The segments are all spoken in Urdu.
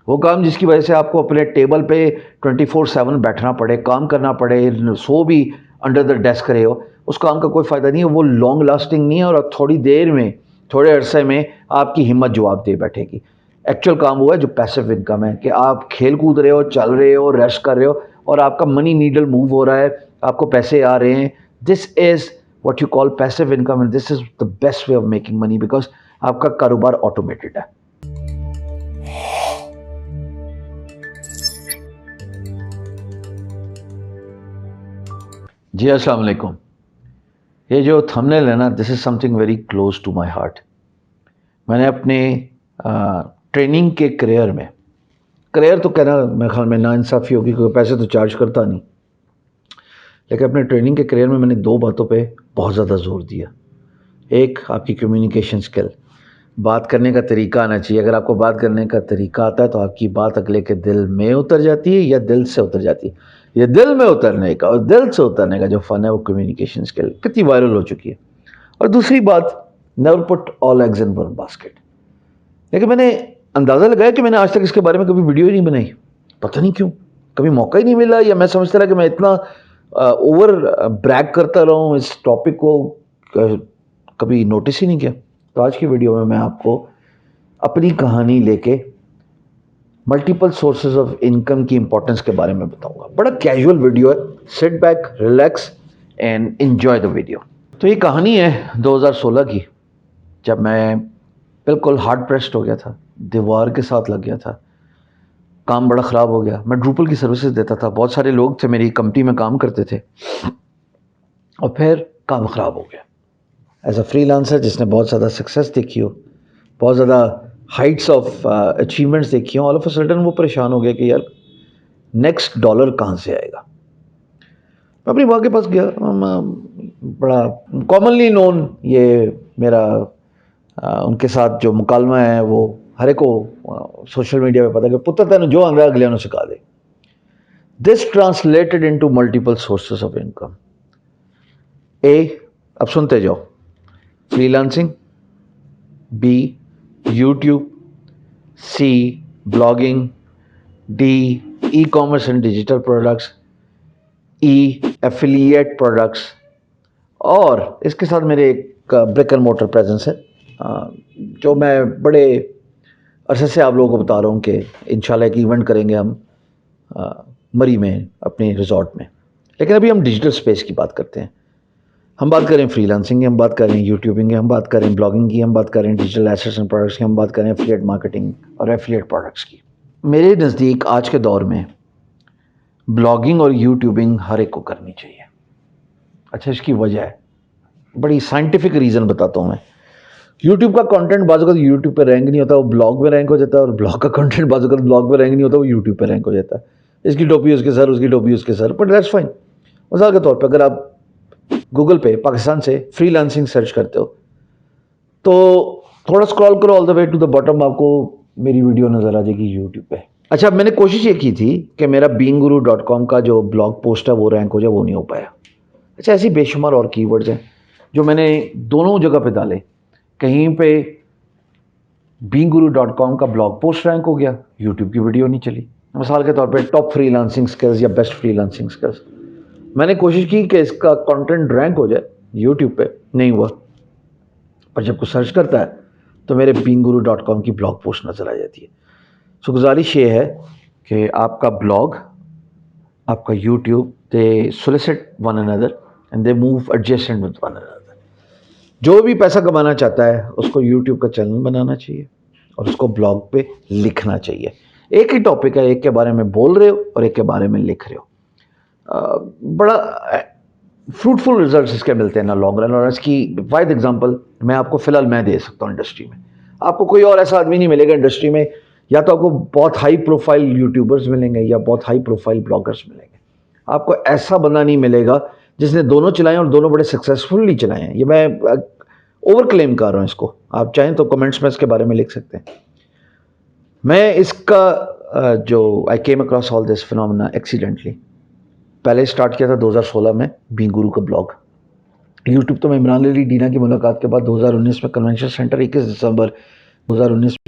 وہ کام جس کی وجہ سے آپ کو اپنے ٹیبل پہ 24/7 بیٹھنا پڑے، کام کرنا پڑے، سو بھی انڈر دا ڈیسک رہے ہو، اس کام کا کوئی فائدہ نہیں ہے، وہ لانگ لاسٹنگ نہیں ہے، اور تھوڑی دیر میں، تھوڑے عرصے میں آپ کی ہمت جواب دے بیٹھے گی۔ ایکچوئل کام ہوا ہے جو پیسو انکم ہے، کہ آپ کھیل کود رہے ہو، چل رہے ہو، ریسٹ کر رہے ہو، اور آپ کا منی نیڈل موو ہو رہا ہے، آپ کو پیسے آ رہے ہیں۔ This is what you call passive income, and this is the best way of making money, because آپ کا کاروبار آٹومیٹڈ ہے۔ جی السلام علیکم۔ یہ جو تھمبنیل ہے نا، this is something very close to my heart. میں نے اپنے ٹریننگ کے کریئر تو کہنا میرے خیال میں ناانصافی ہوگی، کیونکہ پیسے تو چارج کرتا نہیں، لیکن اپنے ٹریننگ کے کریئر میں نے 2 باتوں پہ بہت زیادہ زور دیا۔ ایک، آپ کی کمیونیکیشن اسکل، بات کرنے کا طریقہ آنا چاہیے۔ اگر آپ کو بات کرنے کا طریقہ آتا ہے تو آپ کی بات اگلے کے دل میں اتر جاتی ہے یا دل سے اتر جاتی ہے۔ یہ دل میں اترنے کا اور دل سے اترنے کا جو فن ہے وہ کمیونیکیشن اسکل کتنی وائرل ہو چکی ہے۔ اور دوسری بات، never put all eggs in one basket. لیکن میں نے اندازہ لگایا کہ میں نے آج تک اس کے بارے میں کبھی ویڈیو ہی نہیں بنائی، پتہ نہیں کیوں، کبھی موقع ہی نہیں ملا، یا میں سمجھتا رہا کہ میں اتنا اوور بریک کرتا رہا ہوں اس ٹاپک کو، کبھی نوٹس ہی نہیں کیا۔ تو آج کی ویڈیو میں آپ کو اپنی کہانی لے کے ملٹیپل سورسز آف انکم کی امپورٹنس کے بارے میں بتاؤں گا۔ بڑا کیجول ویڈیو ہے، سٹ back, relax and enjoy the video. تو یہ کہانی ہے 2016 کی، جب میں بالکل ہارڈ پریسڈ ہو گیا تھا، دیوار کے ساتھ لگ گیا تھا، کام بڑا خراب ہو گیا۔ میں ڈروپل کی سروسز دیتا تھا، بہت سارے لوگ تھے میری کمپنی میں کام کرتے تھے، اور پھر کام خراب ہو گیا۔ ایز اے فری لانسر جس نے بہت زیادہ سکسیس دیکھی ہو، بہت زیادہ ہائٹس آف اچیومنٹس دیکھی ہوں، آل آف اے سڈن وہ پریشان ہو گیا کہ یار نیکسٹ ڈالر کہاں سے آئے گا۔ میں اپنی ماں کے پاس گیا، بڑا کامنلی نون یہ میرا ان کے ساتھ جو مکالمہ ہے وہ ہر ایک کو سوشل میڈیا پہ پتا کہ پتر تینوں جو آندا اگلے انہوں سکھا دے۔ This translated into multiple sources of income. A, اب سنتے جاؤ، freelancing, B, YouTube, C, blogging, D, e commerce and digital products, E, affiliate products, اور اس کے ساتھ میرے ایک برک اینڈ موٹر پریزنس ہے جو میں بڑے عرصے سے آپ لوگوں کو بتا رہا ہوں کہ انشاءاللہ ایک ایونٹ کریں گے ہم مری میں اپنے ریزورٹ میں۔ لیکن ابھی ہم ڈیجیٹل اسپیس کی بات کرتے ہیں، ہم بات کریں فری لانسنگ کی، ہم بات کریں یوٹیوبنگ کی، ہم بات کریں بلاگنگ کی، ہم بات کریں ڈیجیٹل ایسیٹس اینڈ پروڈکٹس کی، ہم بات کریں ایفیلیٹ مارکیٹنگ اور ایفیلیٹ پروڈکٹس کی۔ میرے نزدیک آج کے دور میں بلاگنگ اور یوٹیوبنگ ہر ایک کو کرنی چاہیے۔ اچھا، اس کی وجہ ہے، بڑی سائنٹیفک ریزن بتاتا ہوں میں۔ یوٹیوب کا کانٹینٹ بعض اوقات یوٹیوب پہ رینک نہیں ہوتا، وہ بلاگ پہ رینک ہو جاتا ہے، اور بلاگ کا کانٹینٹ بعض اوقات بلاگ پہ رینک نہیں ہوتا، وہ یوٹیوب پہ رینک ہو جاتا ہے۔ اس کی ٹوپی اس کے سر، اس کی ٹوپی اس کے سر، بٹ دیٹس فائن۔ مثال کے طور پہ اگر آپ گوگل پہ پاکستان سے فری لانسنگ سرچ کرتے ہو تو تھوڑا اسکرال کرو آل دا وے ٹو دا باٹم، آپ کو میری ویڈیو نظر آ جائے گی یوٹیوب پہ۔ اچھا، میں نے کوشش یہ کی تھی کہ میرا beinguru.com کا جو بلاگ پوسٹ ہے وہ رینک ہو جائے، وہ نہیں ہو پایا۔ اچھا، ایسی بے شمار اور کی ورڈز ہیں جو میں نے دونوں جگہ پہ ڈالے، کہیں پہ beinguru.com کا بلاگ پوسٹ رینک ہو گیا، یوٹیوب کی ویڈیو نہیں چلی۔ مثال کے طور پہ ٹاپ فری لانسنگ سکلز یا بیسٹ فری لانسنگ سکلز، میں نے کوشش کی کہ اس کا کانٹینٹ رینک ہو جائے، یوٹیوب پہ نہیں ہوا۔ پر جب کوئی سرچ کرتا ہے تو میرے beinguru.com کی بلاگ پوسٹ نظر آ جاتی ہے۔ سو گزارش یہ ہے کہ آپ کا بلاگ، آپ کا YouTube, they solicit one another and they move adjustment with one another. جو بھی پیسہ کمانا چاہتا ہے اس کو یوٹیوب کا چینل بنانا چاہیے اور اس کو بلاگ پہ لکھنا چاہیے۔ ایک ہی ٹاپک ہے، ایک کے بارے میں بول رہے ہو اور ایک کے بارے میں لکھ رہے ہو، بڑا فروٹفل ریزلٹس اس کے ملتے ہیں نا لانگ رن۔ اور اس کی واحد ایگزامپل میں آپ کو فی الحال میں دے سکتا ہوں انڈسٹری میں۔ آپ کو کوئی اور ایسا آدمی نہیں ملے گا انڈسٹری میں، یا تو آپ کو بہت ہائی پروفائل یوٹیوبرز ملیں گے یا بہت ہائی پروفائل بلاگرز ملیں گے، آپ کو ایسا بندہ نہیں ملے گا جس نے دونوں چلائے اور دونوں بڑے سکسیزفلی چلائے ہیں۔ یہ میں اوور کلیم کر رہا ہوں اس کو، آپ چاہیں تو کمنٹس میں اس کے بارے میں لکھ سکتے ہیں۔ میں اس کا جو I came across all this phenomena accidentally, پہلے سٹارٹ کیا تھا 2016 میں beinguru کا بلاگ۔ یوٹیوب تو میں عمران علی ڈینا کی ملاقات کے بعد 2019 میں convention centre 21 December 2019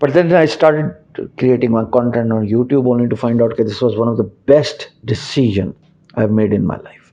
But then I started creating my content on YouTube only to find out that this was one of the best decision I've made in my life.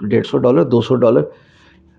$150, $200.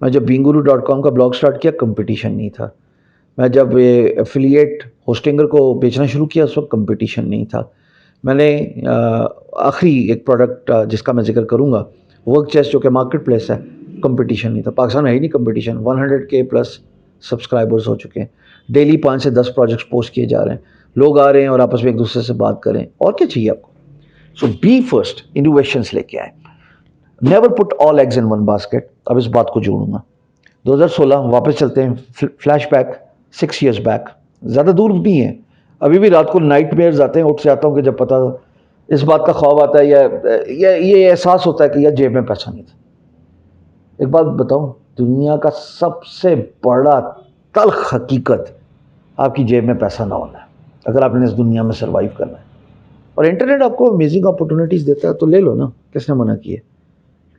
میں جب beinguru.com کا بلاگ سٹارٹ کیا کمپٹیشن نہیں تھا. میں جب ایفیلیٹ ہوسٹنگر کو بیچنا شروع کیا اس وقت کمپٹیشن نہیں تھا. میں نے آخری ایک پروڈکٹ جس کا میں ذکر کروں گا ورک چیس جو کہ مارکیٹ پلیس ہے, کمپٹیشن نہیں تھا. پاکستان میں ہے ہی نہیں کمپٹیشن. 100K پلس سبسکرائبرز ہو چکے ہیں. ڈیلی 5 سے 10 پروجیکٹس پوسٹ کیے جا رہے ہیں. لوگ آ رہے ہیں اور آپس میں ایک دوسرے سے بات کریں. اور کیا چاہیے آپ کو؟ سو بی فرسٹ, انوویشنس لے کے آئیں. Never put all eggs in one basket. اب اس بات کو جوڑوں گا 2016 واپس چلتے ہیں, فلیش بیک 6 ایئرس بیک, زیادہ دور نہیں ہے. ابھی بھی رات کو نائٹ میئرز آتے ہیں, اٹھ سے آتا ہوں کہ جب پتہ اس بات کا خواب آتا ہے یا یہ احساس ہوتا ہے کہ یار جیب میں پیسہ نہیں تھا. ایک بات بتاؤں, دنیا کا سب سے بڑا تلخ حقیقت آپ کی جیب میں پیسہ نہ ہونا ہے اگر آپ نے اس دنیا میں سروائیو کرنا ہے. اور انٹرنیٹ آپ کو امیزنگ اپرچونیٹیز دیتا ہے تو لے لو نا, کس نے منع کیا ہے؟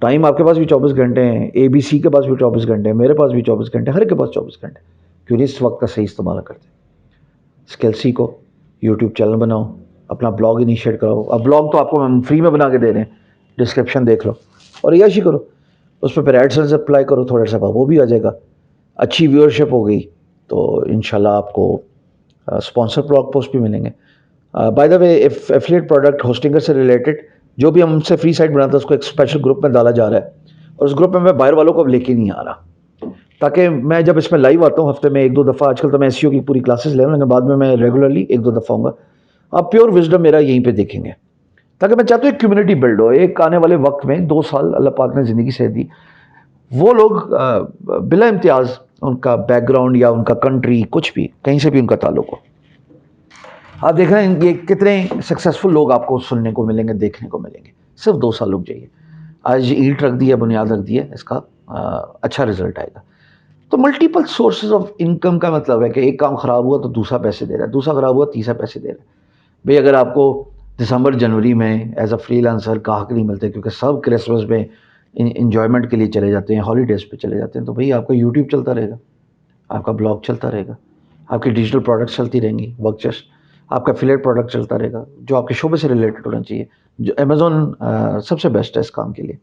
ٹائم آپ کے پاس بھی 24 گھنٹے ہیں, ABC کے پاس بھی 24 گھنٹے ہیں, میرے پاس بھی 24 گھنٹے, ہر کے پاس 24 گھنٹے. کیوں نہیں اس وقت کا صحیح استعمال کرتے؟ اسکل سیکھو, یوٹیوب چینل بناؤ, اپنا بلاگ انیشیٹ کرو. اب بلاگ تو آپ کو ہم فری میں بنا کے دے رہے ہیں, ڈسکرپشن دیکھ لو اور عیاشی کرو. اس پہ ایڈسنس اپلائی کرو, تھوڑا سا وہ بھی آ جائے گا. اچھی ویورشپ ہو گئی تو انشاءاللہ آپ کو اسپانسر بلاگ پوسٹ بھی ملیں گے. By the way affiliate product Hostinger سے ریلیٹڈ جو بھی ہم سے فری سائٹ بناتا ہے اس کو ایک اسپیشل گروپ میں ڈالا جا رہا ہے, اور اس گروپ میں باہر والوں کو اب لے کے نہیں آ رہا, تاکہ میں جب اس میں لائیو آتا ہوں ہفتے میں 1-2 دفعہ, آج کل تو میں SEO کی پوری کلاسز لے رہا ہوں لیکن بعد میں ریگولرلی 1-2 دفعہ ہوں گا, آپ پیور وزڈم میرا یہیں پہ دیکھیں گے. تاکہ میں چاہتا ہوں ایک کمیونٹی بلڈ ہو. ایک آنے والے وقت میں 2 سال اللہ پاک نے زندگی سے دی, وہ لوگ بلا امتیاز ان کا بیک گراؤنڈ یا ان کا کنٹری کچھ بھی کہیں سے بھی ان کا تعلق ہو, آپ دیکھ رہے ہیں یہ کتنے سکسیزفل لوگ آپ کو سننے کو ملیں گے, دیکھنے کو ملیں گے. صرف 2 سال رک جائیے. آج اینٹ رکھ دی ہے, بنیاد رکھ دی ہے, اس کا اچھا رزلٹ آئے گا. تو ملٹیپل سورسز آف انکم کا مطلب ہے کہ ایک کام خراب ہوا تو دوسرا پیسے دے رہا ہے, دوسرا خراب ہوا تیسرا پیسے دے رہا ہے. بھئی اگر آپ کو دسمبر جنوری میں ایز اے فری لانسر گاہک نہیں ملتے کیونکہ سب کرسمس میں انجوائمنٹ کے لیے چلے جاتے ہیں, ہالیڈیز پہ چلے جاتے ہیں, تو بھئی آپ کا یوٹیوب چلتا رہے گا, آپ کا بلاگ چلتا رہے گا, آپ کی ڈیجیٹل پروڈکٹس چلتی رہیں گی, ورک چیس, آپ کا ایفیلیٹ پروڈکٹ چلتا رہے گا جو آپ کے شعبے سے ریلیٹڈ ہونا چاہیے. جو امیزون سب سے بیسٹ ہے اس کام کے لیے.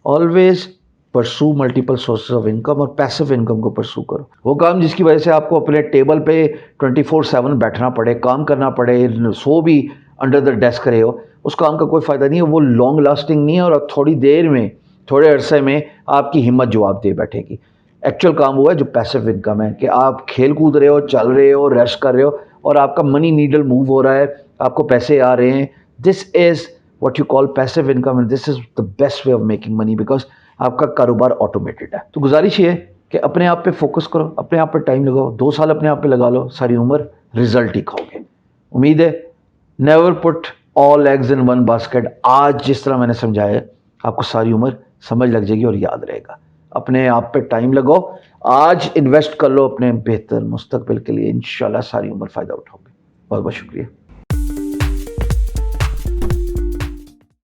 آلویز پرسو ملٹیپل سورسز آف انکم, اور پیسو انکم کو پرسو کرو. وہ کام جس کی وجہ سے آپ کو اپنے ٹیبل پہ 24/7 بیٹھنا پڑے, کام کرنا پڑے, سو بھی انڈر دا ڈیسک رہے ہو, اس کام کا کوئی فائدہ نہیں ہے. وہ لانگ لاسٹنگ نہیں ہے اور تھوڑی دیر میں, تھوڑے عرصے میں آپ کی ہمت جواب دے بیٹھے گی. ایکچوئل کام ہوا ہے جو پیسو انکم ہے کہ آپ کھیل کود رہے ہو, چل رہے ہو, ریسٹ کر رہے ہو اور آپ کا منی نیڈل موو ہو رہا ہے, آپ کو پیسے آ رہے ہیں. This is what you call passive income and this is the best way of making money because آپ کا کاروبار آٹومیٹڈ ہے. تو گزارش یہ ہے کہ اپنے آپ پہ فوکس کرو, اپنے آپ پہ ٹائم لگاؤ. 2 سال اپنے آپ پہ لگا لو, ساری عمر رزلٹ ہی کھاؤ گے. امید ہے never put all eggs in one basket. آج جس طرح میں نے سمجھایا ہے آپ کو ساری عمر سمجھ لگ جائے گی اور یاد رہے گا. اپنے آپ پہ ٹائم لگاؤ, آج انویسٹ کر لو اپنے بہتر مستقبل کے لیے, انشاءاللہ ساری عمر فائدہ اٹھاؤ گے. بہت بہت شکریہ.